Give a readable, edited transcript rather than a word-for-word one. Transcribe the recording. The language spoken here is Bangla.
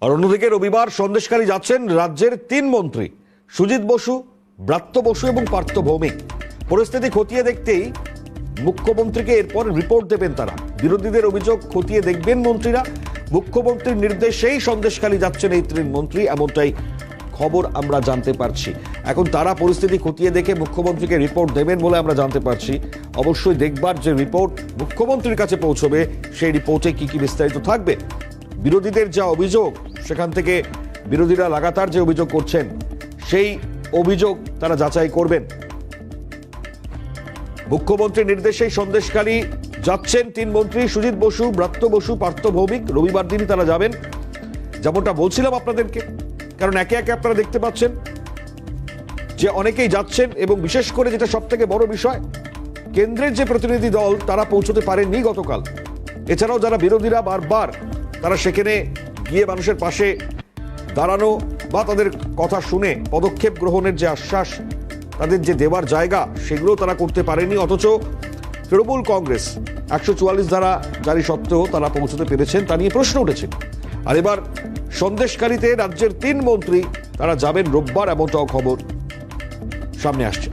আর অন্যদিকে রবিবার সন্দেশখালী যাচ্ছেন রাজ্যের 3 মন্ত্রী সুজিত বসু, ব্রাত্য বসু এবং পার্থ ভৌমিক। পরিস্থিতি খতিয়ে দেখতেই মুখ্যমন্ত্রীকে এরপর রিপোর্ট দেবেন তারা। বিরোধীদের অভিযোগ খতিয়ে দেখবেন মন্ত্রীরা। মুখ্যমন্ত্রীর নির্দেশেই সন্দেশখালী যাচ্ছেন এই 3 মন্ত্রী, এমনটাই খবর আমরা জানতে পারছি। এখন তারা পরিস্থিতি খতিয়ে দেখে মুখ্যমন্ত্রীকে রিপোর্ট দেবেন বলে আমরা জানতে পারছি। অবশ্যই দেখবার যে রিপোর্ট মুখ্যমন্ত্রীর কাছে পৌঁছবে, সেই রিপোর্টে কি কি বিস্তারিত থাকবে, বিরোধীদের যা অভিযোগ, সেখান থেকে বিরোধীরা লাগাতার যে অভিযোগ করছেন সেই অভিযোগ তারা যাচাই করবেন। মুখ্যমন্ত্রীর নির্দেশেই সন্দেশখালী যাচ্ছেন 3 মন্ত্রী সুজিত বসু, ব্রাত্য বসু, পার্থ ভৌমিক। রবিবার দিনই তারা যাবেন, যেমনটা বলছিলাম আপনাদেরকে। কারণ একে একে আপনারা দেখতে পাচ্ছেন যে অনেকেই যাচ্ছেন, এবং বিশেষ করে যেটা সব থেকে বড় বিষয়, কেন্দ্রের যে প্রতিনিধি দল তারা পৌঁছতে পারেননি গতকাল। এছাড়াও যারা বিরোধীরা বারবার তারা সেখানে গিয়ে মানুষের পাশে দাঁড়ানো বা তাদের কথা শুনে পদক্ষেপ গ্রহণের যে আশ্বাস তাদের যে দেওয়ার জায়গা, সেগুলো তারা করতে পারেনি। অথচ তৃণমূল কংগ্রেস 144 ধারা জারি সত্ত্বেও তারা পৌঁছতে পেরেছেন, তা নিয়ে প্রশ্ন উঠেছে। আর এবার সন্দেশখালীতে রাজ্যের 3 মন্ত্রী তারা যাবেন রোববার, এমনটাও খবর সামনে আসছে।